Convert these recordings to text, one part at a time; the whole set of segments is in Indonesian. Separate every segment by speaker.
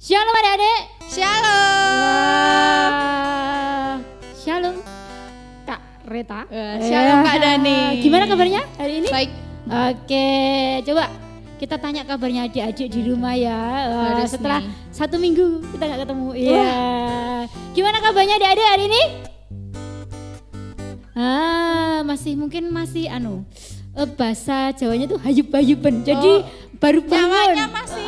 Speaker 1: Shalom adik-adik.
Speaker 2: Shalom.
Speaker 1: Shalom Kak Reta.
Speaker 2: Shalom Kak Dani.
Speaker 1: Gimana kabarnya hari ini?
Speaker 2: Baik.
Speaker 1: Oke, coba kita tanya kabarnya adik-adik di rumah ya. Setelah
Speaker 2: nih.
Speaker 1: 1 minggu kita nggak ketemu. Iya. Gimana kabarnya adik-adik hari ini? Mungkin masih bahasa Jawanya tuh hayub-hayuben. Jadi baru bangun.
Speaker 2: Nyawanya masih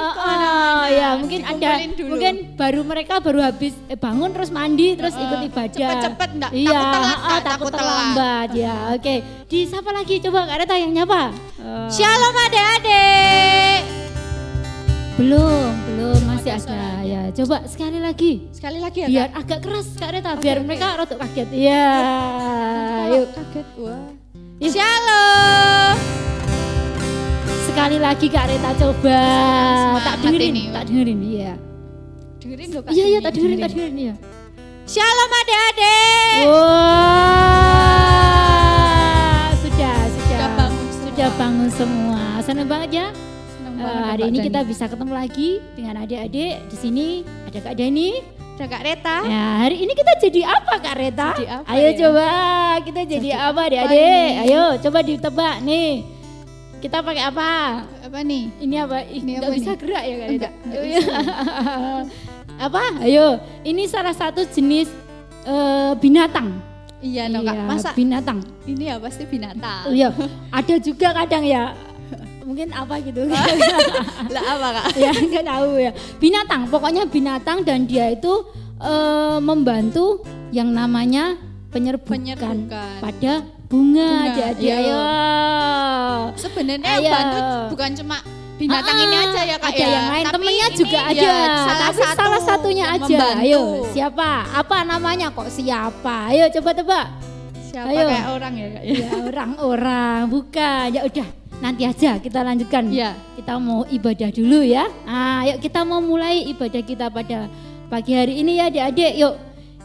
Speaker 1: ya mungkin ada
Speaker 2: dulu.
Speaker 1: mungkin mereka baru habis bangun terus mandi terus ikut ibadah.
Speaker 2: Cepet-cepet enggak?
Speaker 1: Iya,
Speaker 2: Takut telat.
Speaker 1: terlambat ya. Oke. Disapa lagi coba Kak Reta yang nyapa.
Speaker 2: Shalom adik-adik.
Speaker 1: Belum masih ada ya. Coba sekali lagi.
Speaker 2: Sekali lagi ya
Speaker 1: Biar
Speaker 2: Kak?
Speaker 1: agak keras Kak Reta biar mereka rotok kaget. Iya. Yuk.
Speaker 2: Kaget. Wah.
Speaker 1: Yuk.
Speaker 2: Shalom.
Speaker 1: Sekali lagi Kak Reta coba. Tak dengerin iya.
Speaker 2: Dengerin loh Kak.
Speaker 1: Iya tak dengerin ya.
Speaker 2: Shalom adik-adik.
Speaker 1: Wah, sudah bangun semua. Senang banget ya.
Speaker 2: Senang banget
Speaker 1: Hari
Speaker 2: Kak
Speaker 1: ini
Speaker 2: Dani.
Speaker 1: kita bisa ketemu lagi dengan adik-adik di sini. Ada Kak Dani.
Speaker 2: Ada Kak Reta.
Speaker 1: Ya, hari ini kita jadi apa Kak Reta?
Speaker 2: Jadi apa
Speaker 1: Ayo
Speaker 2: ya?
Speaker 1: coba kita jadi apa adik-adik?
Speaker 2: ini?
Speaker 1: Ayo coba ditebak nih. Kita pakai apa?
Speaker 2: Apa nih?
Speaker 1: Ini apa?
Speaker 2: Ini
Speaker 1: Nggak
Speaker 2: apa
Speaker 1: bisa
Speaker 2: nih?
Speaker 1: gerak ya Kak Reta?
Speaker 2: Enggak bisa.
Speaker 1: Apa? Ayo, ini salah satu jenis binatang.
Speaker 2: Iya no Kak. Masa
Speaker 1: binatang?
Speaker 2: ini ya pasti binatang.
Speaker 1: Iya, ada juga kadang ya. Mungkin apa gitu.
Speaker 2: Lah apa Kak?
Speaker 1: Ya nggak tahu ya. Binatang, pokoknya binatang dan dia itu membantu yang namanya penyerbukan pada bunga. Adik-adik.
Speaker 2: iya.
Speaker 1: Ayo.
Speaker 2: Sebenarnya
Speaker 1: Ayo.
Speaker 2: yang bantu bukan cuma binatang ini aja ya Kak
Speaker 1: ada
Speaker 2: ya.
Speaker 1: yang lain,
Speaker 2: Tapi
Speaker 1: temennya
Speaker 2: ini
Speaker 1: juga
Speaker 2: ya
Speaker 1: ada.
Speaker 2: salah
Speaker 1: Tapi salah satunya
Speaker 2: yang
Speaker 1: aja.
Speaker 2: membantu.
Speaker 1: Ayo, siapa? Apa namanya kok siapa? Ayo coba tebak.
Speaker 2: Siapa
Speaker 1: Ayo.
Speaker 2: kayak orang ya Kak ya?
Speaker 1: Ya orang-orang, bukan. Ya udah, nanti aja kita lanjutkan.
Speaker 2: Iya.
Speaker 1: Kita mau ibadah dulu ya. Yuk kita mau mulai ibadah kita pada pagi hari ini ya adik-adik. Yuk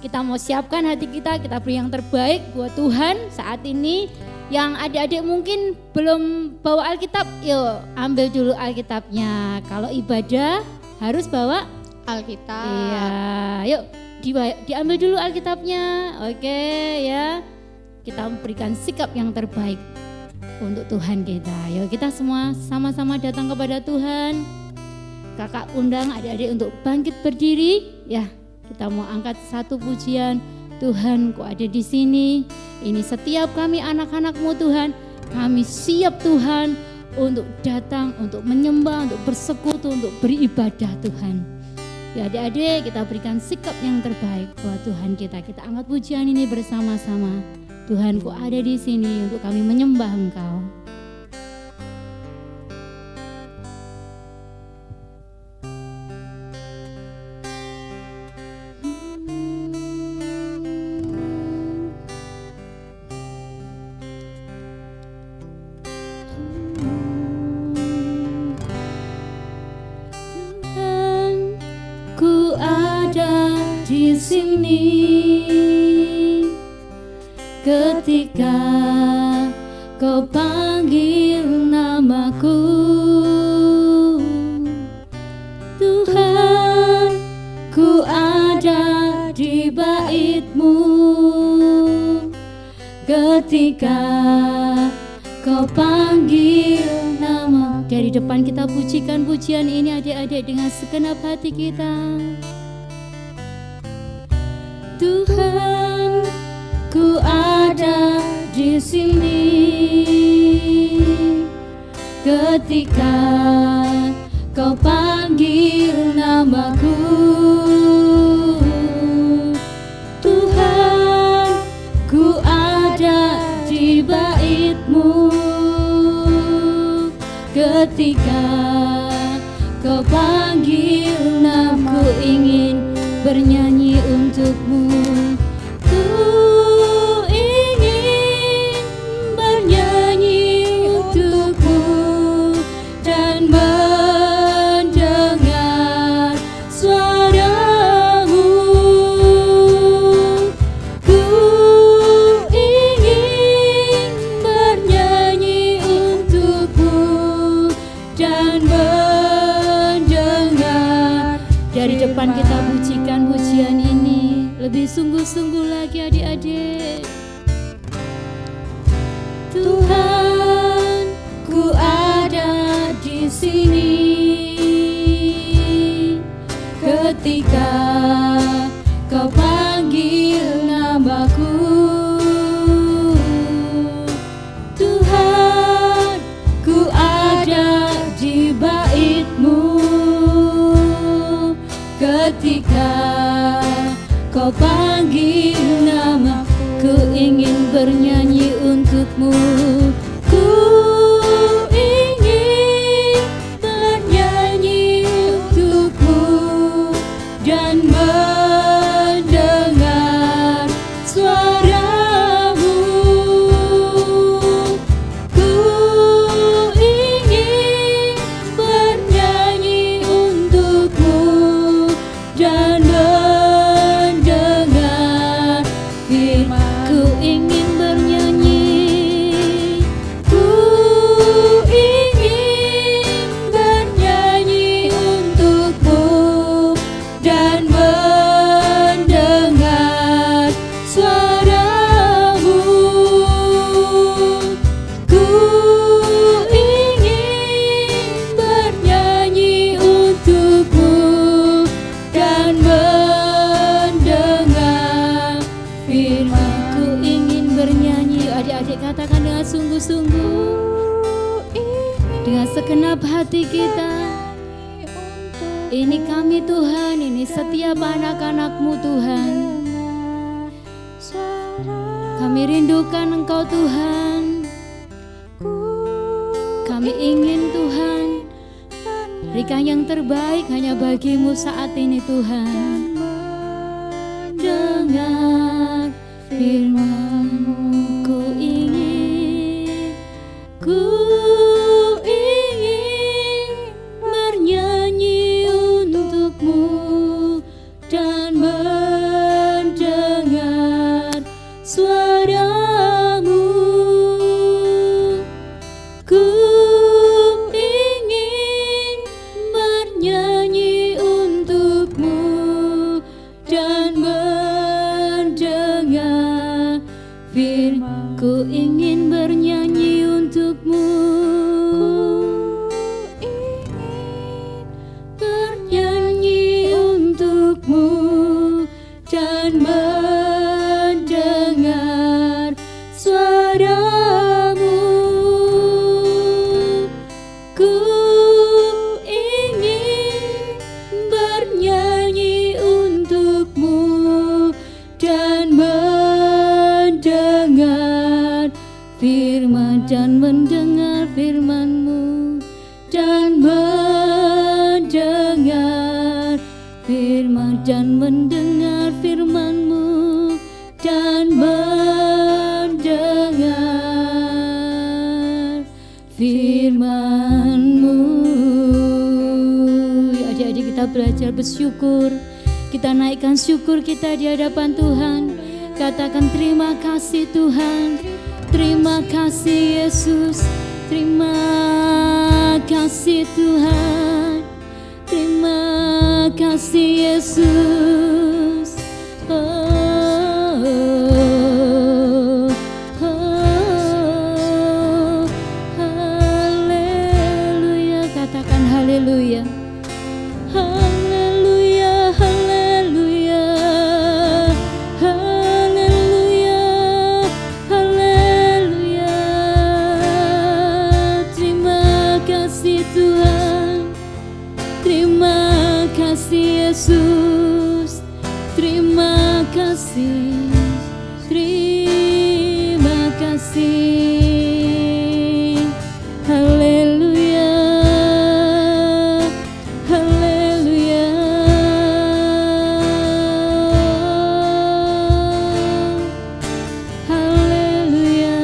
Speaker 1: kita mau siapkan hati kita beri yang terbaik buat Tuhan saat ini. Yang adik-adik mungkin belum bawa Alkitab, yuk ambil dulu Alkitabnya. Kalau ibadah harus bawa
Speaker 2: Alkitab.
Speaker 1: Iya, yuk diambil dulu Alkitabnya. Oke ya. Kita memberikan sikap yang terbaik untuk Tuhan kita. Yuk kita semua sama-sama datang kepada Tuhan. Kakak undang adik-adik untuk bangkit berdiri. Ya, kita mau angkat satu pujian. Tuhan, Kau ada di sini. Ini setiap kami anak-anak-Mu Tuhan. Kami siap Tuhan untuk datang, untuk menyembah, untuk bersekutu, untuk beribadah Tuhan. Ya adik-adik, kita berikan sikap yang terbaik buat Tuhan kita. Kita angkat pujian ini bersama-sama. Tuhan, Kau ada di sini untuk kami menyembah Engkau. Tuhan, Ku ada di sini. Ketika Kau panggil namaku, Tuhan, Ku ada di bait-Mu. Ketika Kau panggil nama. Dari depan kita pujikan pujian ini adik-adik dengan segenap hati kita. Tuhan, Ku ada di sini. Ketika Kau panggil namaku, Tuhan, Ku ada di bait-Mu. Ketika Kau panggil namaku, ingin bernyanyi untuk-Mu. Ku ingin bernyanyi untuk-Mu dan mendengar suara-Mu. Ku ingin bernyanyi untuk-Mu dan mendengar dari depan kita pujikan pujian ini lebih sungguh-sungguh lagi adik-adik. Tuhan, ku ada di sini ketika Kau panggil namaku. Tuhan, ku ada di bait-Mu ketika Kau panggil namaku. Ku ingin bernyanyi untuk-Mu. Ku ingin bernyanyi untuk-Mu dan mendengar suara-Mu. Ku ingin bernyanyi untuk-Mu dan mendengar firman. Ku ingin bernyanyi, ku ingin bernyanyi untuk-Mu dan mendengar suara-Mu. Ku ingin bernyanyi untuk-Mu dan mendengar firman. Ku ingin bernyanyi, adik-adik katakan dengan sungguh-sungguh, dengan segenap hati kita. Ini kami Tuhan, ini setiap anak-anak-Mu Tuhan. Kami rindukan Engkau Tuhan. Kami ingin Tuhan berikan yang terbaik hanya bagi-Mu saat ini Tuhan. Dengar firman-Mu, ku ingin bernyanyi untuk-Mu dan mendengar suara-Mu. Ku ingin bernyanyi untuk-Mu dan mendengar firman. Ku ingin bernyanyi untuk-Mu, bernyanyi untuk-Mu dan mendengar suara-Mu. Ku ingin bernyanyi untuk-Mu dan mendengar firman, dan mendengar firman-Mu, dan mendengar firman, dan mendengar firman-Mu, dan mendengar firman-Mu. Ya, adik-adik kita belajar bersyukur. Kita naikkan syukur kita di hadapan Tuhan. Katakan terima kasih Tuhan, terima kasih Yesus, terima kasih Tuhan, terima kasih Yesus. Oh, oh, oh, haleluya. Katakan haleluya. Haleluya, haleluya, haleluya, haleluya. Terima kasih Tuhan, terima kasih Yesus, terima kasih, terima kasih. Haleluya, haleluya, haleluya.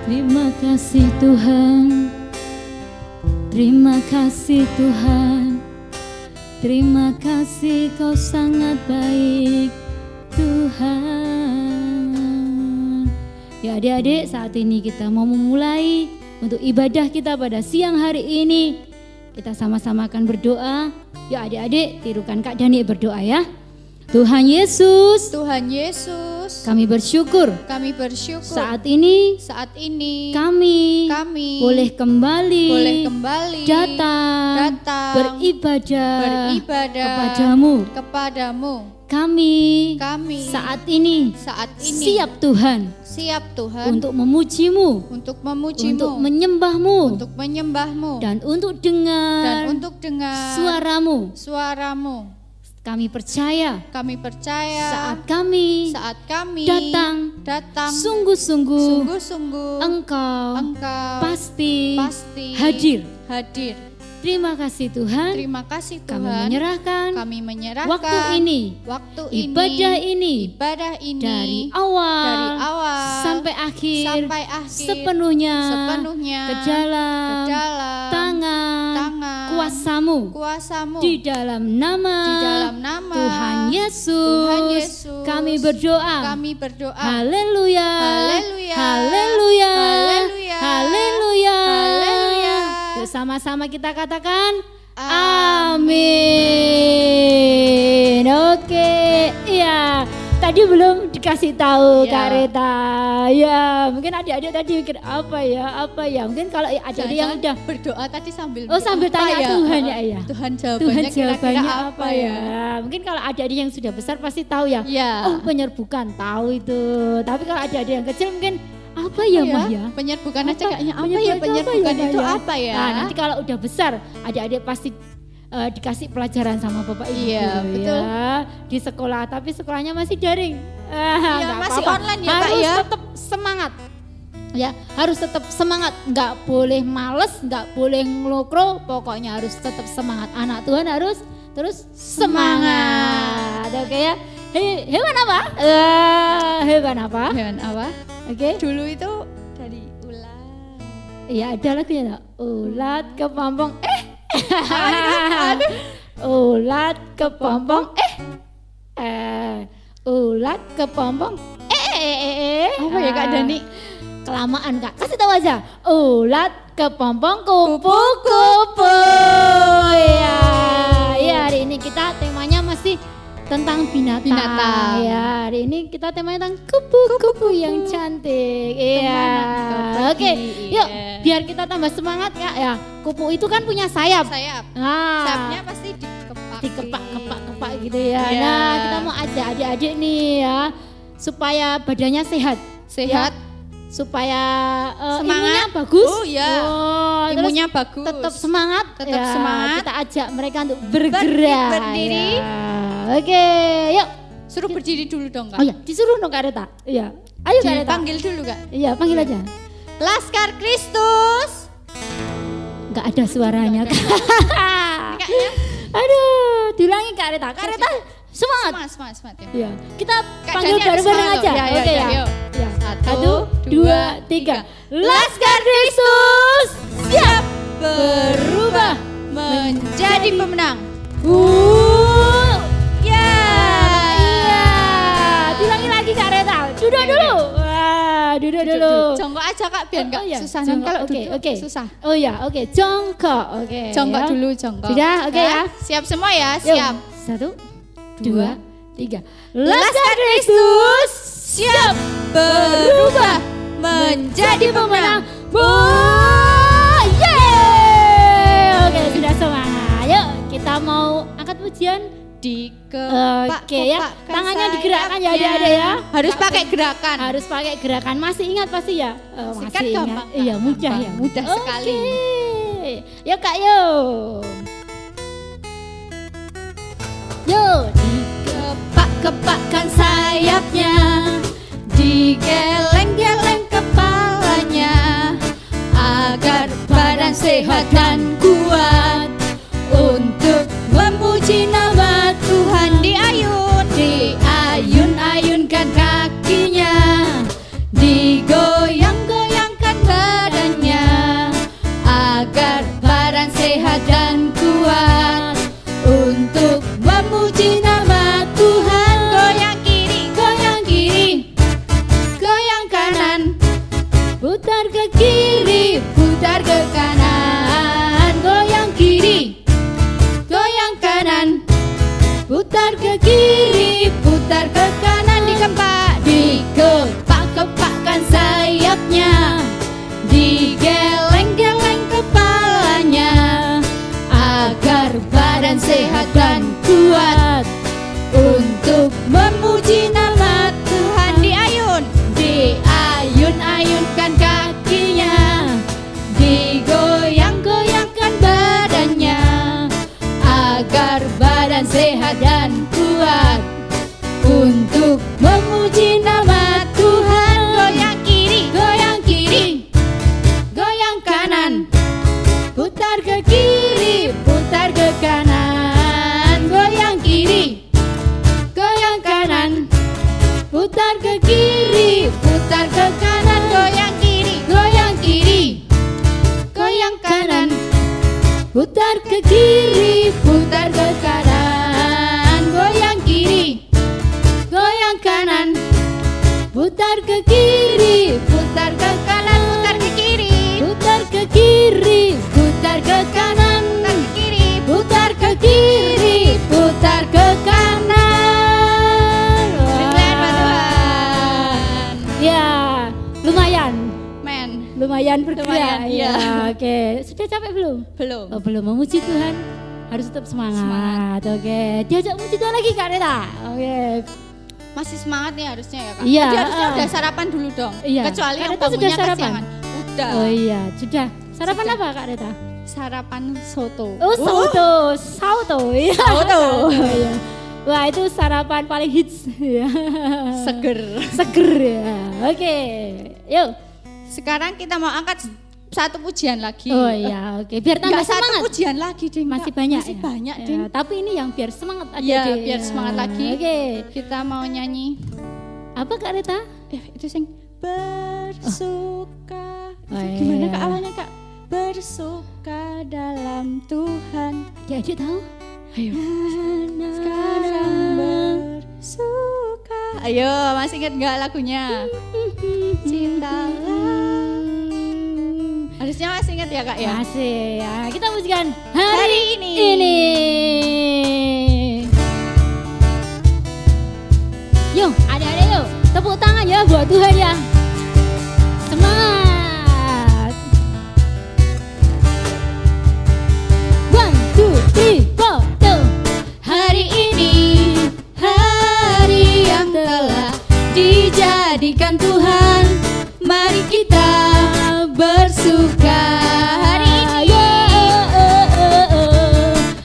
Speaker 1: Terima kasih Tuhan, terima kasih Tuhan, terima kasih Kau sangat baik Tuhan. Ya adik-adik, saat ini kita mau memulai untuk ibadah kita pada siang hari ini. kita sama-sama akan berdoa. Yuk adik-adik, tirukan Kak Dani berdoa ya. Tuhan Yesus,
Speaker 2: Tuhan Yesus,
Speaker 1: kami bersyukur
Speaker 2: kami bersyukur
Speaker 1: saat ini kami boleh kembali datang beribadah
Speaker 2: kepadamu.
Speaker 1: Kami saat ini siap Tuhan untuk memujimu, untuk menyembahmu, dan untuk dengar suaramu. Kami percaya saat kami datang sungguh-sungguh Engkau pasti hadir. Terima kasih Tuhan. Kami menyerahkan waktu ini, ibadah ini dari awal sampai akhir sepenuhnya ke dalam tangan kuasamu di dalam nama Tuhan Yesus kami berdoa. Haleluya, haleluya, haleluya. Sama-sama kita katakan amin. Oke, iya. Tadi belum dikasih tahu Kak Reta. Ya, mungkin adik-adik tadi mikir apa ya? Mungkin kalau adik-adik yang udah
Speaker 2: berdoa tadi sambil
Speaker 1: tanya
Speaker 2: ya?
Speaker 1: Tuhan ya.
Speaker 2: Tuhan jawabannya
Speaker 1: apa ya? Mungkin kalau adik-adik yang sudah besar pasti tahu ya. Oh, penyerbukan tahu itu. Tapi kalau adik-adik yang kecil mungkin apa ya Mah ya?
Speaker 2: Penyerbukan aja kayaknya penyerbukan itu apa ya?
Speaker 1: Nah, nanti kalau udah besar adik-adik pasti dikasih pelajaran sama Bapak Ibu.
Speaker 2: Iya, betul.
Speaker 1: Ya, di sekolah, tapi sekolahnya masih daring.
Speaker 2: Masih online ya Kak ya.
Speaker 1: Harus tetap semangat. Ya, harus tetap semangat. Nggak boleh males, nggak boleh ngelokro, pokoknya harus tetap semangat. Anak Tuhan harus terus semangat. Oke ya. Hewan apa? Hewan apa? Oke.
Speaker 2: Dulu itu dari ulat.
Speaker 1: Iya, ada lagunya. Ulat kepompong. Ulat kepompong. Ulat kepompong.
Speaker 2: Apa ya Kak Dani?
Speaker 1: Kelamaan Kak. Kasih tahu aja. Ulat kepompong kupu-kupu. Ya, hari ini kita temanya masih tentang binatang. Ya, hari ini kita temanya tentang kupu-kupu yang cantik. Iya. Oke, yuk biar kita tambah semangat Kak ya. Kupu itu kan punya sayap. Nah,
Speaker 2: sayapnya pasti dikepak
Speaker 1: gitu ya. Nah, kita mau ajak adik-adik nih ya supaya badannya sehat. Ya, supaya imunnya bagus.
Speaker 2: Imunnya bagus.
Speaker 1: Tetap semangat. Kita ajak mereka untuk bergerak.
Speaker 2: Berdiri.
Speaker 1: Ya. Oke, yuk.
Speaker 2: Suruh berdiri dulu dong Kak.
Speaker 1: Oh ya, disuruh dong Kak Reta. Iya. Ayo Kak Reta.
Speaker 2: Panggil dulu Kak.
Speaker 1: Iya, panggil aja.
Speaker 2: Laskar Kristus.
Speaker 1: Enggak ada suaranya Kak. Aduh, diulangi Kak Reta. Kak Reta semangat.
Speaker 2: Semangat ya.
Speaker 1: Iya. Kita panggil bareng-bareng aja. Oke ya. Ya. 1, 2, 3. Laskar Kristus siap berubah
Speaker 2: menjadi pemenang.
Speaker 1: Diulangi lagi Kak Reta. Duduk dulu. Duduk dulu.
Speaker 2: Jongkok aja Kak biar enggak susah. Kalau duduk susah.
Speaker 1: Oh ya, oke. Jongkok. Oke.
Speaker 2: Jongkok dulu, jongkok.
Speaker 1: Sudah, oke ya.
Speaker 2: Siap semua ya, siap.
Speaker 1: 1, 2, 3. Laskar Kristus siap berubah menjadi pemenang. Oke, sudah semangat. Yuk, kita mau angkat pujian. Oke ya, tangannya digerakkan ya adik-adik ya.
Speaker 2: Harus pakai gerakan.
Speaker 1: Masih ingat pasti ya? Masih
Speaker 2: kan
Speaker 1: ingat.
Speaker 2: gampang.
Speaker 1: Iya, mudah ya.
Speaker 2: Mudah sekali.
Speaker 1: Yuk Kak, yuk. Dikepak-kepakkan sayapnya, digeleng-geleng kepalanya, agar badan sehat dan kuat untuk memuji nama Tuhan. Diayun-ayunkan kakinya, digoyang-goyangkan badannya, agar badan sehat dan kuat untuk memuji nama Tuhan. Goyang kiri, goyang kanan, putar ke kiri, putar ke kanan.
Speaker 2: sehat dan kuat untuk memuji nama Tuhan. Diayun-ayunkan kakinya, digoyang-goyangkan badannya, agar badan sehat dan kuat untuk memuji nama Tuhan. Goyang kiri, goyang kiri, goyang kanan, putar ke kiri, putar ke kanan. Goyang kiri, goyang kanan, putar ke kiri, putar ke kanan. Goyang kiri, goyang kiri, goyang kanan, putar ke kiri, putar ke kanan. Goyang kiri, goyang kanan, putar ke kiri, putar ke kanan. Putar ke kiri, putar ke kiri, putar ke kanan. Putar ke kiri, putar ke kiri, putar ke kanan. Keren Tuhan.
Speaker 1: Ya, lumayan.
Speaker 2: Men,
Speaker 1: Lumayan bergerak.
Speaker 2: Lumayan,
Speaker 1: Ya,
Speaker 2: iya.
Speaker 1: oke. Sudah capek belum?
Speaker 2: belum.
Speaker 1: Oh, belum. Memuji Tuhan harus tetap semangat. Oke. Diajak memuji Tuhan lagi Kak Rita. Oke.
Speaker 2: Masih semangat nih harusnya ya Kak.
Speaker 1: Iya,
Speaker 2: Tadi harusnya udah sarapan dulu dong.
Speaker 1: Iya.
Speaker 2: Kecuali
Speaker 1: Kak
Speaker 2: yang
Speaker 1: Rita sudah
Speaker 2: bangunnya
Speaker 1: sarapan?
Speaker 2: kesiangan. Udah.
Speaker 1: Oh iya, sudah. Sarapan
Speaker 2: Sudah.
Speaker 1: apa Kak Rita?
Speaker 2: Sarapan soto.
Speaker 1: Oh, soto. Sauto. Iya.
Speaker 2: Sauto.
Speaker 1: Iya. Wah, itu sarapan paling hits. Ya.
Speaker 2: Seger.
Speaker 1: Seger ya. Oke. Yuk.
Speaker 2: Sekarang kita mau angkat satu pujian lagi.
Speaker 1: Oh iya, oke. Biar tambah
Speaker 2: Enggak satu
Speaker 1: semangat.
Speaker 2: pujian lagi, Ding.
Speaker 1: Masih
Speaker 2: Kak.
Speaker 1: banyak.
Speaker 2: Masih
Speaker 1: ya?
Speaker 2: banyak,
Speaker 1: Ya,
Speaker 2: Ding.
Speaker 1: tapi ini yang biar semangat aja.
Speaker 2: Iya,
Speaker 1: Ding.
Speaker 2: biar semangat lagi.
Speaker 1: Oke.
Speaker 2: Kita mau nyanyi.
Speaker 1: Apa Kak Rita?
Speaker 2: Itu sing bersuka.
Speaker 1: Oh,
Speaker 2: Itu gimana
Speaker 1: iya.
Speaker 2: Kak awalnya Kak? Bersuka dalam Tuhan.
Speaker 1: Ya, Adik tahu?
Speaker 2: Ayo. Sekarang bersuka. Ayo, masih ingat nggak lagunya? Cintalah. Harusnya masih ingat ya Kak ya?
Speaker 1: Masih ya. Kita musikan hari
Speaker 2: ini.
Speaker 1: Yuk, adik-adik yuk. Tepuk tangan ya buat Tuhan ya. Semangat. 1, 2, 3, 4, tuh.
Speaker 2: Hari ini, hari yang telah dijadikan Tuhan. Mari kita bersuka.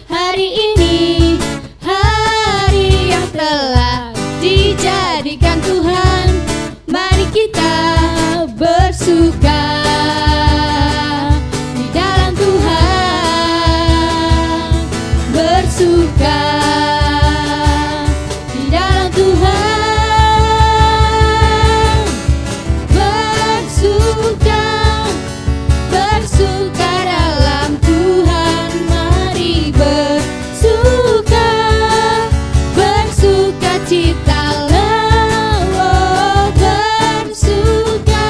Speaker 2: Hari ini, hari yang telah dijadikan Tuhan. Mari kita bersuka di dalam Tuhan. Bersuka di dalam Tuhan. Bersuka, bersuka dalam Tuhan. Mari bersuka, bersuka citalah. Oh, bersuka,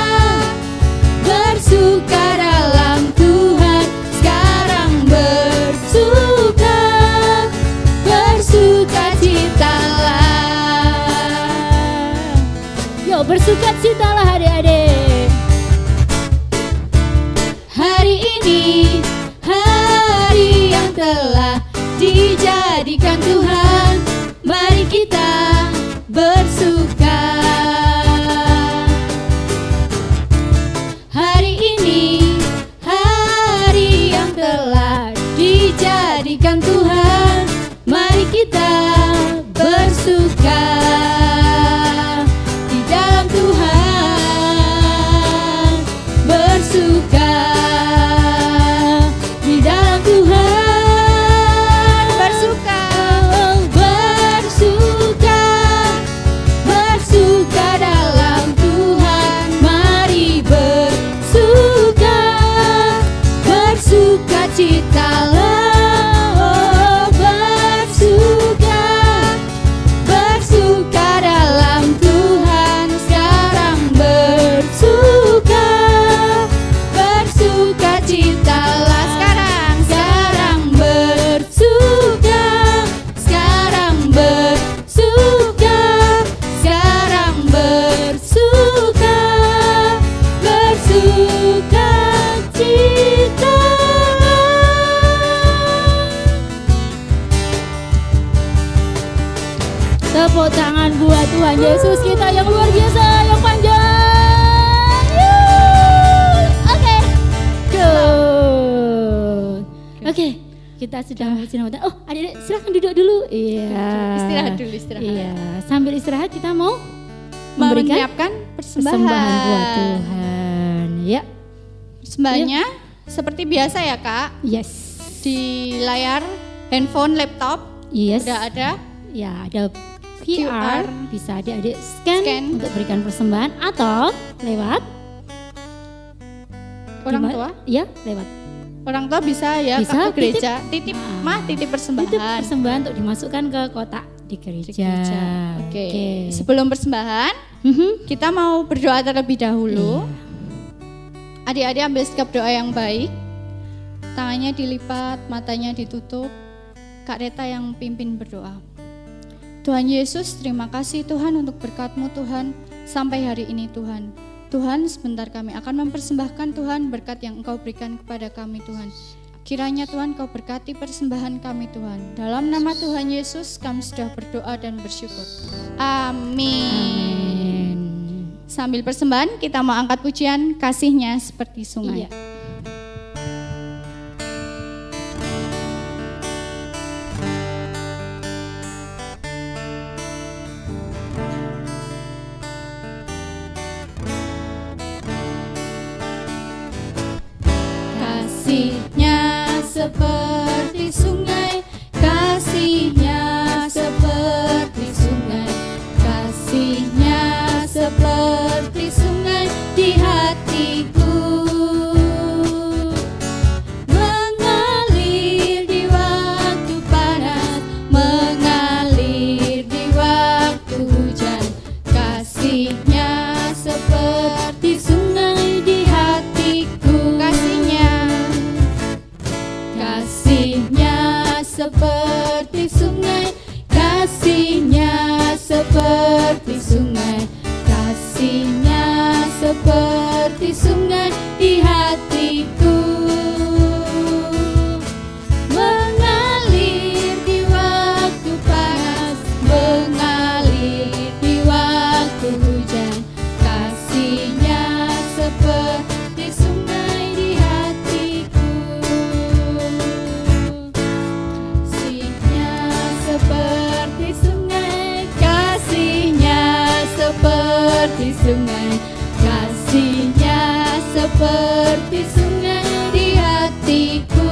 Speaker 2: bersuka dalam Tuhan. Sekarang bersuka, bersuka citalah.
Speaker 1: Yuk bersuka citalah adik-adik.
Speaker 2: Hari ini, hari yang telah dijadikan Tuhan. Mari kita bersuka. Hari ini, hari yang telah dijadikan Tuhan. Mari kita bersuka di dalam Tuhan. Bersuka di dalam Tuhan. Bersuka, bersuka, bersuka dalam Tuhan. Mari bersuka, bersuka citalah. Oh, bersuka, bersuka dalam Tuhan. Sekarang bersuka, bersuka citalah. Sekarang bersuka, sekarang bersuka, sekarang bersuka, bersuka citalah.
Speaker 1: Tuhan Yesus kita yang luar biasa, yang panjang. Oke, good. Oke, kita sudah bersinautan. Oh, adik-adik silakan duduk dulu. Iya.
Speaker 2: Istirahat dulu, istirahat.
Speaker 1: Iya, sambil istirahat kita mau
Speaker 2: Menyiapkan persembahan
Speaker 1: buat Tuhan. Ya.
Speaker 2: Persembahannya seperti biasa ya Kak.
Speaker 1: Yes.
Speaker 2: Di layar handphone, laptop.
Speaker 1: Yes.
Speaker 2: Udah ada.
Speaker 1: Ya, ada QR. Bisa adik-adik scan untuk berikan persembahan atau lewat
Speaker 2: orang tua.
Speaker 1: Ya, lewat.
Speaker 2: Orang tua bisa ya
Speaker 1: bisa,
Speaker 2: ke gereja. Titip persembahan.
Speaker 1: Titip persembahan untuk dimasukkan ke kotak di gereja.
Speaker 2: Oke. Sebelum persembahan, kita mau berdoa terlebih dahulu. Adik-adik ambil sikap doa yang baik. Tangannya dilipat, matanya ditutup. Kak Reta yang pimpin berdoa. Tuhan Yesus, terima kasih Tuhan untuk berkat-Mu Tuhan sampai hari ini Tuhan. Tuhan, sebentar kami akan mempersembahkan Tuhan berkat yang Engkau berikan kepada kami Tuhan. Kiranya Tuhan Kau berkati persembahan kami Tuhan. Dalam nama Tuhan Yesus kami sudah berdoa dan bersyukur. Amin. Sambil persembahan kita mau angkat pujian Kasih-Nya Seperti Sungai.
Speaker 1: Iya.
Speaker 2: Kasih-Nya seperti sungai, kasih-Nya seperti sungai, kasih-Nya seperti sungai di hatiku, mengalir di waktu panas, mengalir di waktu hujan. Kasih-Nya seperti sungai di hatiku, kasih-Nya seperti sungai, kasih-Nya seperti sungai, kasih-Nya seperti sungai di hatiku, mengalir di waktu panas, mengalir di waktu hujan. Kasih-Nya seperti sungai di hatiku, kasih-Nya seperti sungai, kasih-Nya seperti sungai, kasih-Nya seperti sungai di hatiku,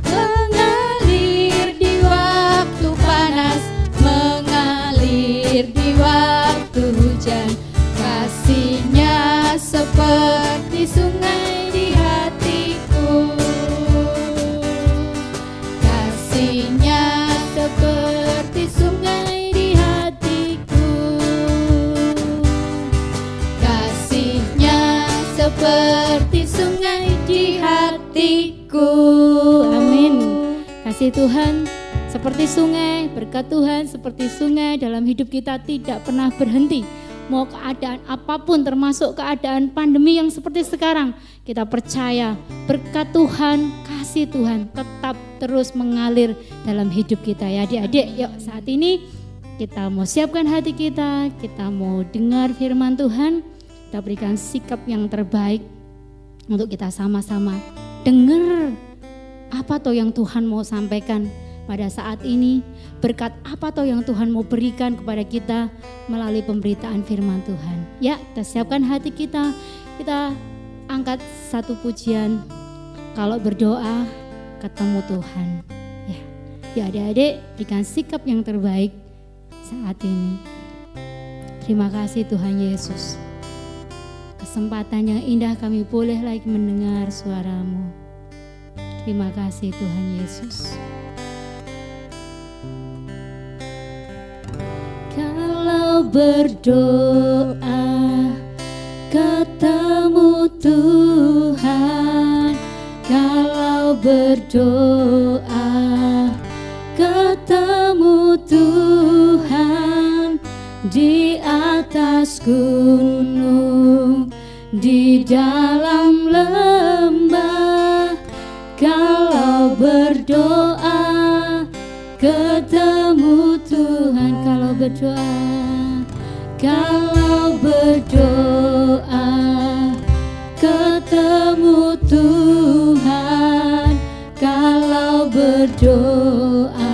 Speaker 2: mengalir di waktu panas, mengalir di waktu hujan. Kasih-Nya seperti sungai di hatiku, kasih-Nya seperti sungai di hatiku, kasih-Nya seperti sungai di hatiku.
Speaker 1: Amin. Kasih Tuhan seperti sungai, berkat Tuhan seperti sungai dalam hidup kita tidak pernah berhenti. Mau keadaan apapun termasuk keadaan pandemi yang seperti sekarang, kita percaya berkat Tuhan, kasih Tuhan tetap terus mengalir dalam hidup kita ya adik-adik. Yuk saat ini kita mau siapkan hati kita mau dengar firman Tuhan, kita berikan sikap yang terbaik untuk kita sama-sama dengar apa toh yang Tuhan mau sampaikan pada saat ini, berkat apa toh yang Tuhan mau berikan kepada kita melalui pemberitaan firman Tuhan. Ya, kita siapkan hati kita angkat satu pujian, kalau berdoa ketemu Tuhan. Ya adik-adik, berikan sikap yang terbaik saat ini. Terima kasih Tuhan Yesus. Kesempatan yang indah kami boleh lagi mendengar suara-Mu. Terima kasih Tuhan Yesus. Kalau berdoa ketemu Tuhan, kalau berdoa ketemu Tuhan, di atas gunung, di dalam lembah, kalau berdoa ketemu Tuhan. berdoa, kalau berdoa ketemu Tuhan, kalau berdoa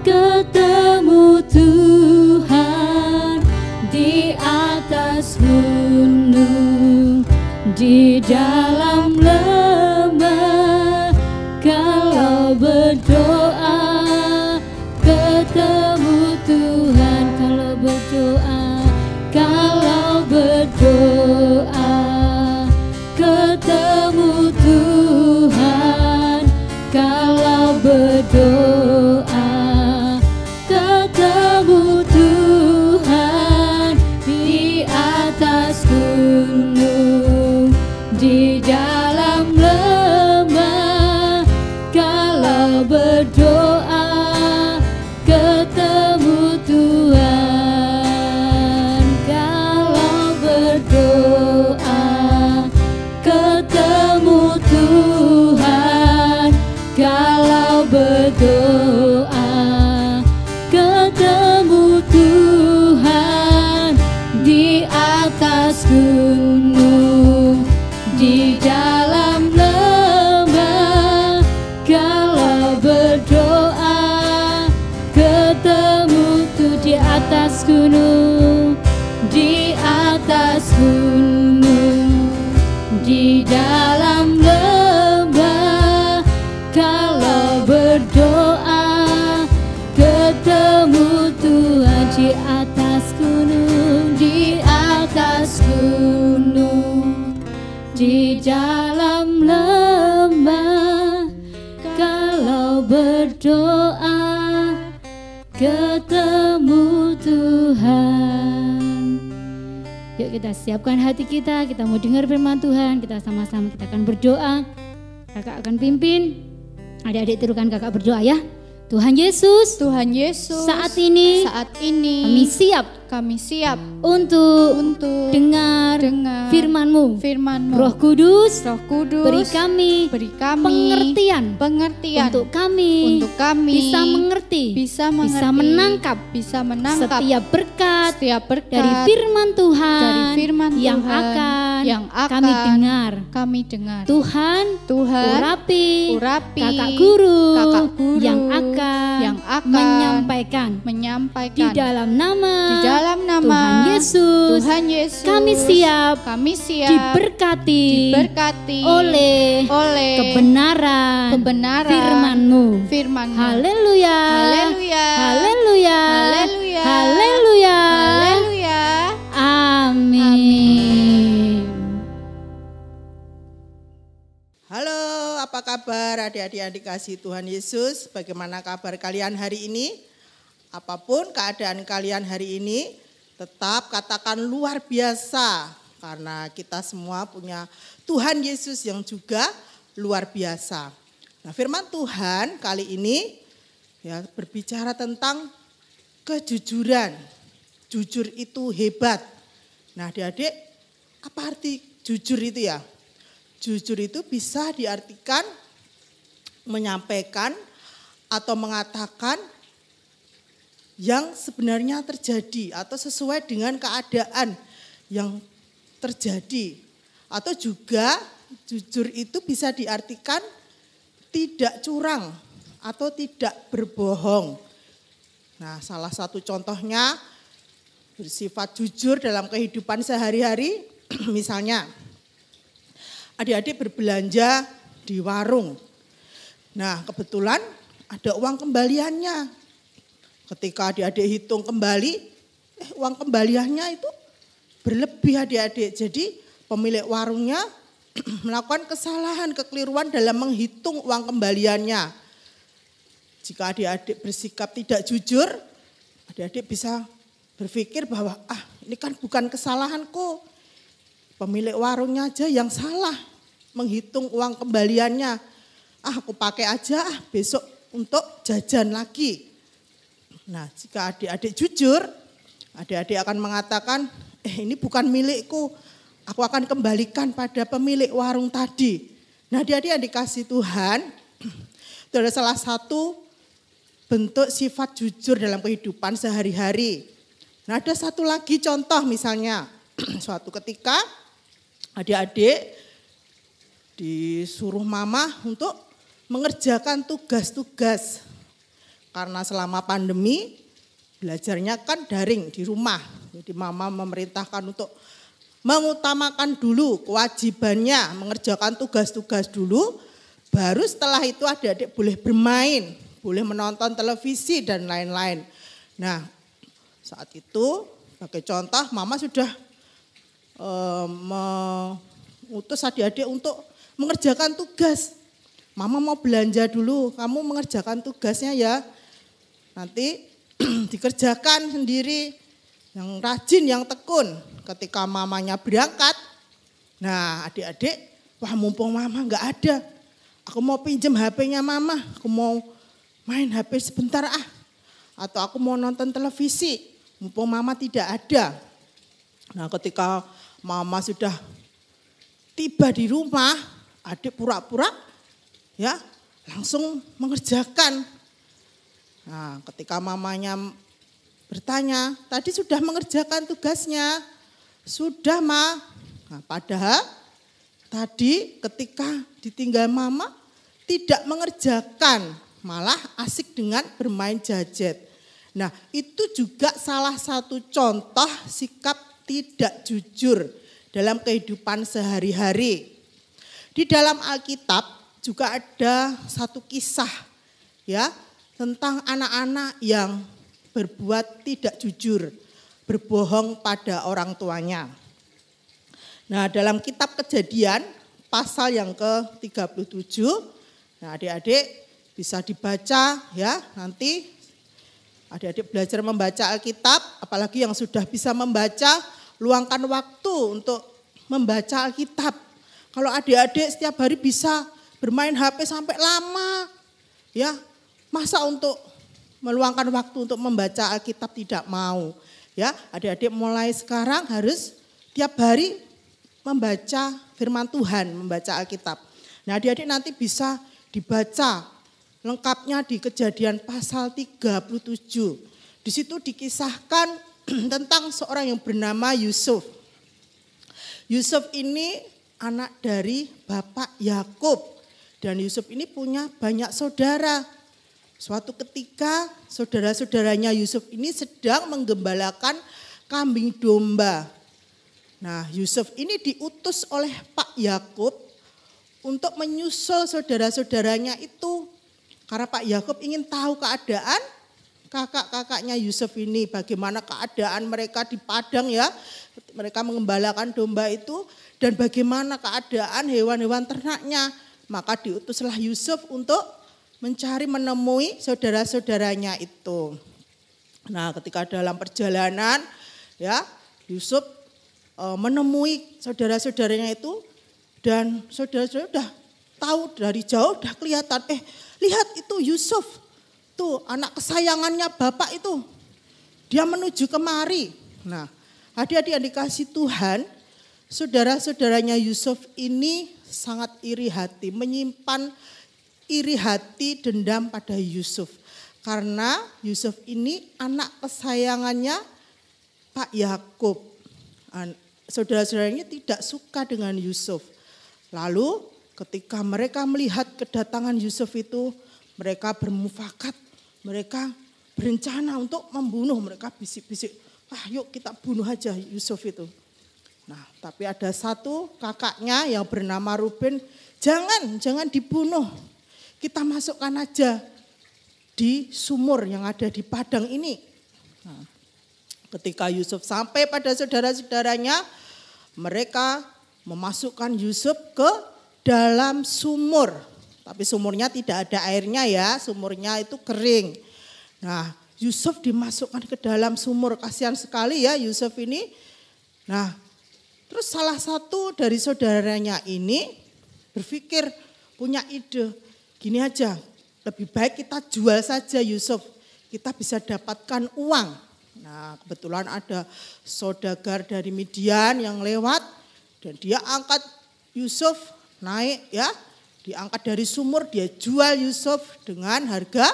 Speaker 1: ketemu Tuhan, di atas gunung, di dalam lembah, kalau berdoa ketemu Tuhan, kalau berdoa, kalau berdoa ketemu Tuhan, kalau berdoa ketemu Tuhan, di atas gunung, di dalam lembah, kalau berdoa ketemu Tuhan, kalau berdoa ketemu Tuhan, kalau berdoa ketemu Tuhan, di atas gunung, di dalam lembah, kalau berdoa ketemu Tuhan, di atas gunung, di atas gunung, di dalam lembah, kalau berdoa ketemu Tuhan, di atas gunung, di atas gunung, di dalam lembah, kalau berdoa ketemu Tuhan. Yuk kita siapkan hati kita mau dengar firman Tuhan, kita sama-sama kita akan berdoa. Kakak akan pimpin, adik-adik tirukan kakak berdoa ya. Tuhan Yesus,
Speaker 2: Tuhan Yesus,
Speaker 1: saat ini kami siap untuk dengar firman-Mu. Roh Kudus, beri kami pengertian untuk kami bisa mengerti, bisa menangkap setiap berkat dari firman Tuhan, yang akan kami dengar. Tuhan, urapi kakak guru yang akan menyampaikan di dalam nama Tuhan Yesus, kami siap diberkati oleh kebenaran firman-Mu. Haleluya, haleluya, haleluya, amin.
Speaker 3: Halo, apa kabar adik-adik yang dikasihi Tuhan Yesus? Bagaimana kabar kalian hari ini? Apapun keadaan kalian hari ini, tetap katakan luar biasa. Karena kita semua punya Tuhan Yesus yang juga luar biasa. Nah, firman Tuhan kali ini ya berbicara tentang kejujuran. Jujur itu hebat. Nah, adik-adik, apa arti jujur itu ya? Jujur itu bisa diartikan menyampaikan atau mengatakan yang sebenarnya terjadi atau sesuai dengan keadaan yang terjadi. Atau juga jujur itu bisa diartikan tidak curang atau tidak berbohong. Nah, salah satu contohnya bersifat jujur dalam kehidupan sehari-hari, misalnya adik-adik berbelanja di warung. Nah, kebetulan ada uang kembaliannya. Ketika adik-adik hitung kembali, uang kembaliannya itu berlebih adik-adik. Jadi pemilik warungnya melakukan kesalahan, kekeliruan dalam menghitung uang kembaliannya. Jika adik-adik bersikap tidak jujur, adik-adik bisa berpikir bahwa ini kan bukan kesalahanku. Pemilik warungnya aja yang salah menghitung uang kembaliannya. Aku pakai aja besok untuk jajan lagi. Nah, jika adik-adik jujur, adik-adik akan mengatakan, ini bukan milikku. Aku akan kembalikan pada pemilik warung tadi. Nah, adik-adik yang dikasih Tuhan, itu adalah salah satu bentuk sifat jujur dalam kehidupan sehari-hari. Nah, ada satu lagi contoh misalnya, suatu ketika adik-adik disuruh mama untuk mengerjakan tugas-tugas. Karena selama pandemi belajarnya kan daring di rumah. Jadi mama memerintahkan untuk mengutamakan dulu kewajibannya, mengerjakan tugas-tugas dulu, baru setelah itu adik-adik boleh bermain, boleh menonton televisi dan lain-lain. Nah, saat itu sebagai contoh mama sudah mengutus adik-adik untuk mengerjakan tugas. Mama mau belanja dulu, kamu mengerjakan tugasnya ya. Nanti dikerjakan sendiri, yang rajin, yang tekun. Ketika mamanya berangkat, nah adik-adik, wah mumpung mama enggak ada, aku mau pinjam HP-nya mama, aku mau main HP sebentar atau aku mau nonton televisi, mumpung mama tidak ada. Nah ketika mama sudah tiba di rumah, adik pura-pura ya langsung mengerjakan. Nah ketika mamanya bertanya, tadi sudah mengerjakan tugasnya? Sudah Ma. Nah, padahal tadi ketika ditinggal mama tidak mengerjakan, malah asik dengan bermain gadget. Nah itu juga salah satu contoh sikap tidak jujur dalam kehidupan sehari-hari. Di dalam Alkitab juga ada satu kisah ya tentang anak-anak yang berbuat tidak jujur, berbohong pada orang tuanya. Nah dalam kitab Kejadian pasal yang ke-37, nah adik-adik bisa dibaca ya, nanti adik-adik belajar membaca Alkitab, apalagi yang sudah bisa membaca, luangkan waktu untuk membaca Alkitab. Kalau adik-adik setiap hari bisa bermain HP sampai lama, ya masa untuk meluangkan waktu untuk membaca Alkitab tidak mau. Ya, adik-adik mulai sekarang harus tiap hari membaca firman Tuhan, membaca Alkitab. Nah, adik-adik nanti bisa dibaca lengkapnya di Kejadian pasal 37. Di situ dikisahkan tentang seorang yang bernama Yusuf. Yusuf ini anak dari Bapak Yakub dan Yusuf ini punya banyak saudara. Suatu ketika saudara-saudaranya Yusuf ini sedang menggembalakan kambing domba. Nah Yusuf ini diutus oleh Pak Yakub untuk menyusul saudara-saudaranya itu. Karena Pak Yakub ingin tahu keadaan kakak-kakaknya Yusuf ini. Bagaimana keadaan mereka di padang ya. Mereka mengembalakan domba itu. Dan bagaimana keadaan hewan-hewan ternaknya. Maka diutuslah Yusuf untuk mencari menemui saudara-saudaranya itu. Nah, ketika dalam perjalanan ya Yusuf menemui saudara-saudaranya itu dan saudara-saudara udah tahu dari jauh udah kelihatan, lihat itu Yusuf. Tuh anak kesayangannya Bapak itu. Dia menuju kemari. Nah, adik-adik yang dikasih Tuhan, saudara-saudaranya Yusuf ini sangat iri hati, menyimpan iri hati dendam pada Yusuf. Karena Yusuf ini anak kesayangannya Pak Yakub. Saudara-saudaranya tidak suka dengan Yusuf. Lalu ketika mereka melihat kedatangan Yusuf itu, mereka bermufakat, mereka berencana untuk membunuh. Mereka bisik-bisik, yuk kita bunuh aja Yusuf itu. Nah tapi ada satu kakaknya yang bernama Ruben, jangan dibunuh. Kita masukkan aja di sumur yang ada di padang ini. Nah, ketika Yusuf sampai pada saudara-saudaranya, mereka memasukkan Yusuf ke dalam sumur. Tapi sumurnya tidak ada airnya ya, sumurnya itu kering. Nah, Yusuf dimasukkan ke dalam sumur, kasihan sekali ya Yusuf ini. Nah, terus salah satu dari saudaranya ini berpikir, punya ide. Gini aja, lebih baik kita jual saja Yusuf, kita bisa dapatkan uang. Nah kebetulan ada saudagar dari Midian yang lewat dan dia angkat Yusuf naik ya, diangkat dari sumur, dia jual Yusuf dengan harga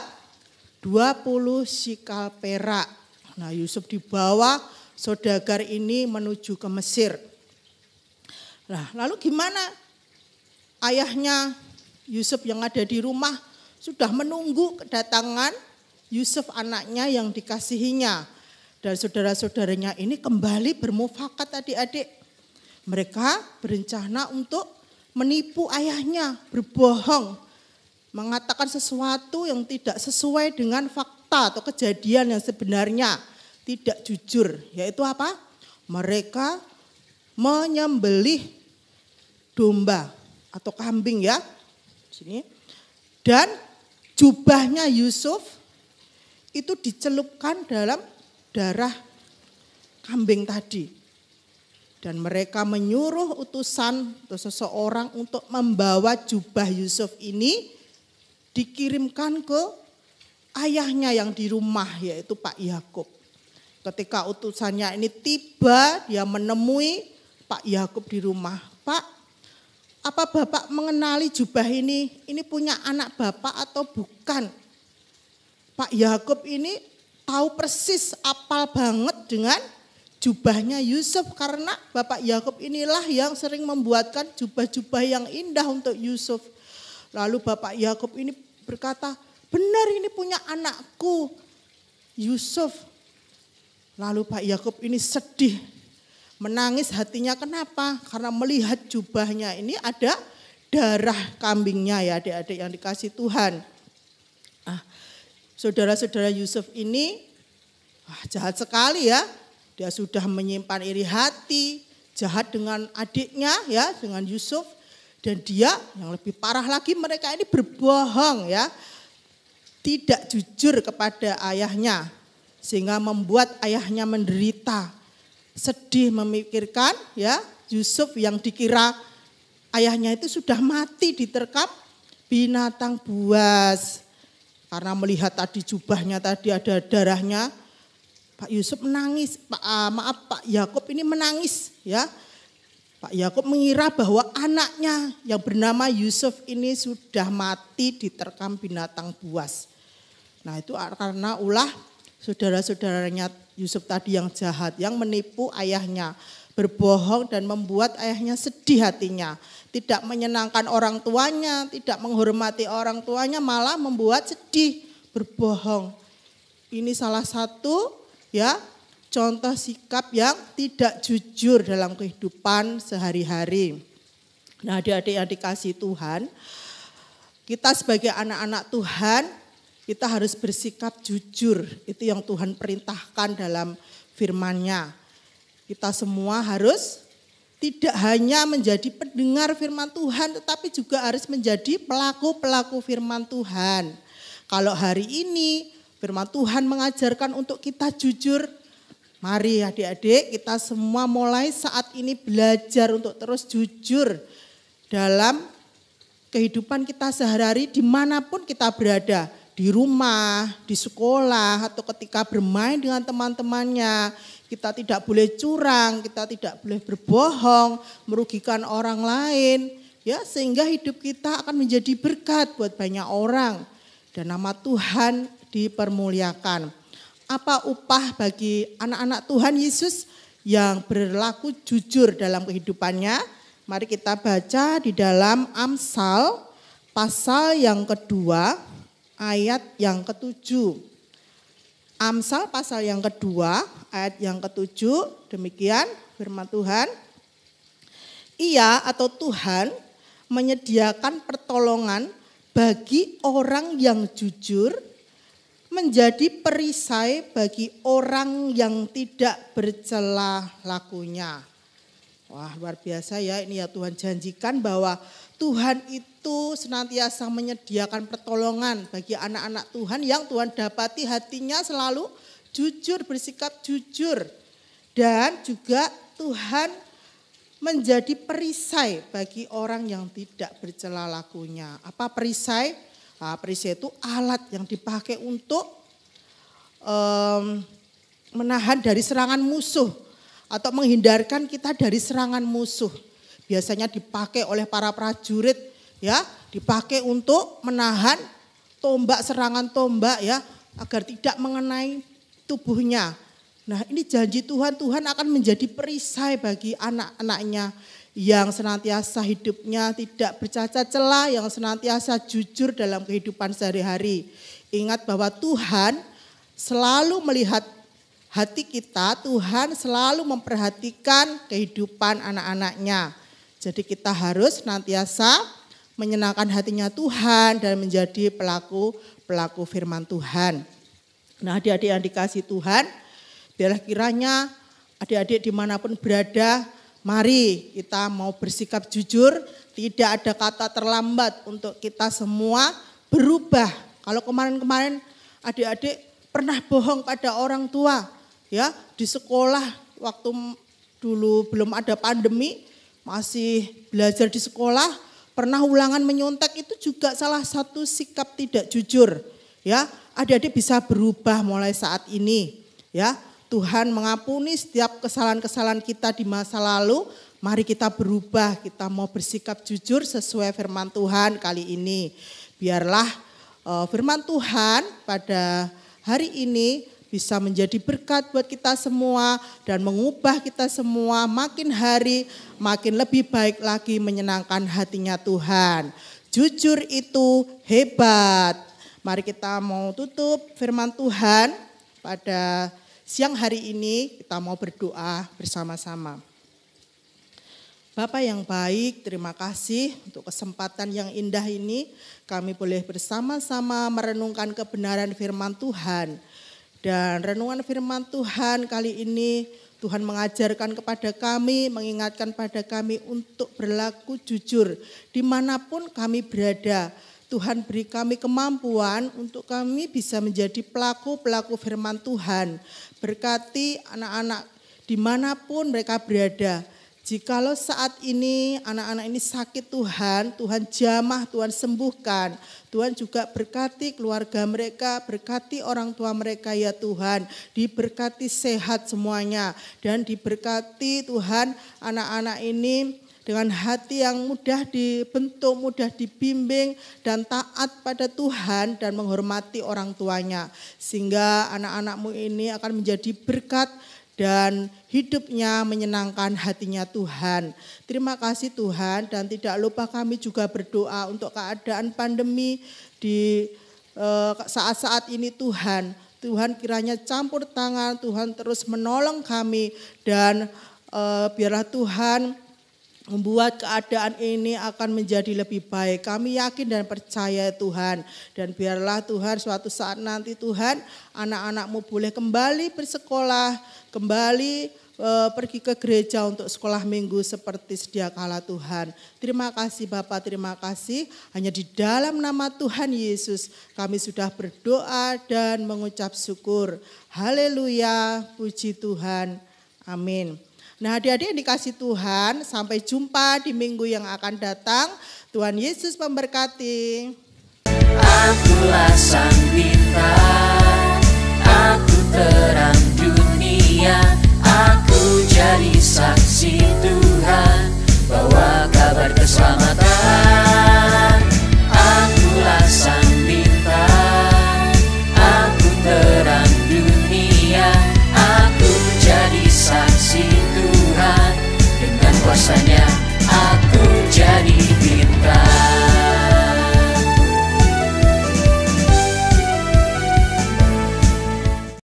Speaker 3: 20 sikal perak. Nah, Yusuf dibawa saudagar ini menuju ke Mesir. Nah, lalu gimana? Ayahnya Yusuf yang ada di rumah sudah menunggu kedatangan Yusuf anaknya yang dikasihinya. Dan saudara-saudaranya ini kembali bermufakat adik-adik. Mereka berencana untuk menipu ayahnya, berbohong. Mengatakan sesuatu yang tidak sesuai dengan fakta atau kejadian yang sebenarnya. Tidak jujur, yaitu apa? Mereka menyembelih domba atau kambing ya. Sini. Dan jubahnya Yusuf itu dicelupkan dalam darah kambing tadi. Dan mereka menyuruh utusan atau seseorang untuk membawa jubah Yusuf ini dikirimkan ke ayahnya yang di rumah, yaitu Pak Yakub. Ketika utusannya ini tiba, dia menemui Pak Yakub di rumah. Pak, apa Bapak mengenali jubah ini? Ini punya anak Bapak atau bukan? Pak Yakub ini tahu persis, apal banget dengan jubahnya Yusuf. Karena Bapak Yakub inilah yang sering membuatkan jubah-jubah yang indah untuk Yusuf. Lalu Bapak Yakub ini berkata, benar ini punya anakku Yusuf. Lalu Pak Yakub ini sedih, menangis hatinya. Kenapa? Karena melihat jubahnya ini ada darah kambingnya ya adik-adik yang dikasih Tuhan. Saudara-saudara Yusuf ini jahat sekali ya. Dia sudah menyimpan iri hati, jahat dengan adiknya ya, dengan Yusuf. Dan dia yang lebih parah lagi, mereka ini berbohong ya. Tidak jujur kepada ayahnya. Sehingga membuat ayahnya menderita. Sedih memikirkan ya, Yusuf yang dikira ayahnya itu sudah mati diterkam binatang buas. Karena melihat tadi jubahnya tadi ada darahnya, Pak Yusuf menangis. Pak Yakub ini menangis ya. Pak Yakub mengira bahwa anaknya yang bernama Yusuf ini sudah mati diterkam binatang buas. Nah, itu karena ulah saudara-saudaranya Yusuf tadi yang jahat, yang menipu ayahnya, berbohong dan membuat ayahnya sedih hatinya. Tidak menyenangkan orang tuanya, tidak menghormati orang tuanya, malah membuat sedih, berbohong. Ini salah satu ya contoh sikap yang tidak jujur dalam kehidupan sehari-hari. Nah, adik-adik yang dikasih Tuhan, kita sebagai anak-anak Tuhan, kita harus bersikap jujur. Itu yang Tuhan perintahkan dalam firman-Nya. Kita semua harus tidak hanya menjadi pendengar firman Tuhan, tetapi juga harus menjadi pelaku-pelaku firman Tuhan. Kalau hari ini firman Tuhan mengajarkan untuk kita jujur, mari adik-adik kita semua mulai saat ini belajar untuk terus jujur dalam kehidupan kita sehari-hari dimanapun kita berada. Di rumah, di sekolah, atau ketika bermain dengan teman-temannya. Kita tidak boleh curang, kita tidak boleh berbohong, merugikan orang lain. Ya, sehingga hidup kita akan menjadi berkat buat banyak orang. Dan nama Tuhan dipermuliakan. Apa upah bagi anak-anak Tuhan Yesus yang berlaku jujur dalam kehidupannya? Mari kita baca di dalam Amsal pasal yang kedua, ayat yang ke-7. Amsal pasal yang kedua, ayat yang ke-7, demikian firman Tuhan. Ia atau Tuhan menyediakan pertolongan bagi orang yang jujur, menjadi perisai bagi orang yang tidak bercela lakunya. Wah, luar biasa ya, ini ya Tuhan janjikan bahwa Tuhan itu senantiasa menyediakan pertolongan bagi anak-anak Tuhan yang Tuhan dapati hatinya selalu jujur, bersikap jujur. Dan juga Tuhan menjadi perisai bagi orang yang tidak bercela lakunya. Apa perisai? Nah, perisai itu alat yang dipakai untuk menahan dari serangan musuh atau menghindarkan kita dari serangan musuh. Biasanya dipakai oleh para prajurit ya, dipakai untuk menahan tombak, serangan tombak ya, agar tidak mengenai tubuhnya. Nah, ini janji Tuhan, Tuhan akan menjadi perisai bagi anak-anaknya yang senantiasa hidupnya tidak bercacat celah, yang senantiasa jujur dalam kehidupan sehari-hari. Ingat bahwa Tuhan selalu melihat hati kita, Tuhan selalu memperhatikan kehidupan anak-anaknya. Jadi kita harus senantiasa menyenangkan hatinya Tuhan dan menjadi pelaku firman Tuhan. Nah, adik-adik yang dikasihi Tuhan, biarlah kiranya adik-adik dimanapun berada, mari kita mau bersikap jujur, tidak ada kata terlambat untuk kita semua berubah. Kalau kemarin-kemarin adik-adik pernah bohong pada orang tua, ya, di sekolah waktu dulu belum ada pandemi, masih belajar di sekolah, pernah ulangan menyontek, itu juga salah satu sikap tidak jujur. Ya, adik-adik bisa berubah mulai saat ini. Ya, Tuhan mengampuni setiap kesalahan-kesalahan kita di masa lalu. Mari kita berubah, kita mau bersikap jujur sesuai firman Tuhan kali ini. Biarlah firman Tuhan pada hari ini bisa menjadi berkat buat kita semua dan mengubah kita semua makin hari makin lebih baik lagi menyenangkan hatinya Tuhan. Jujur itu hebat. Mari kita mau tutup firman Tuhan pada siang hari ini, kita mau berdoa bersama-sama. Bapa yang baik, terima kasih untuk kesempatan yang indah ini. Kami boleh bersama-sama merenungkan kebenaran firman Tuhan. Dan renungan firman Tuhan kali ini Tuhan mengajarkan kepada kami, mengingatkan pada kami untuk berlaku jujur dimanapun kami berada. Tuhan beri kami kemampuan untuk kami bisa menjadi pelaku-pelaku firman Tuhan. Berkati anak-anak dimanapun mereka berada. Jikalau saat ini anak-anak ini sakit Tuhan, Tuhan jamah, Tuhan sembuhkan. Tuhan juga berkati keluarga mereka, berkati orang tua mereka ya Tuhan. Diberkati sehat semuanya dan diberkati Tuhan anak-anak ini dengan hati yang mudah dibentuk, mudah dibimbing dan taat pada Tuhan dan menghormati orang tuanya. Sehingga anak-anakmu ini akan menjadi berkat dan hidupnya menyenangkan hatinya Tuhan. Terima kasih Tuhan, dan tidak lupa kami juga berdoa untuk keadaan pandemi di saat-saat ini Tuhan. Tuhan kiranya campur tangan, Tuhan terus menolong kami dan biarlah Tuhan membuat keadaan ini akan menjadi lebih baik. Kami yakin dan percaya Tuhan. Dan biarlah Tuhan suatu saat nanti Tuhan anak-anakmu boleh kembali bersekolah, kembali pergi ke gereja untuk sekolah minggu seperti sedia kala Tuhan. Terima kasih Bapak, terima kasih. Hanya di dalam nama Tuhan Yesus kami sudah berdoa dan mengucap syukur. Haleluya, puji Tuhan. Amin. Nah, adik-adik yang dikasih Tuhan, sampai jumpa di minggu yang akan datang. Tuhan Yesus memberkati.
Speaker 4: Akulah sang bintang, aku terang dunia, aku jadi saksi Tuhan, bawa kabar keselamatan.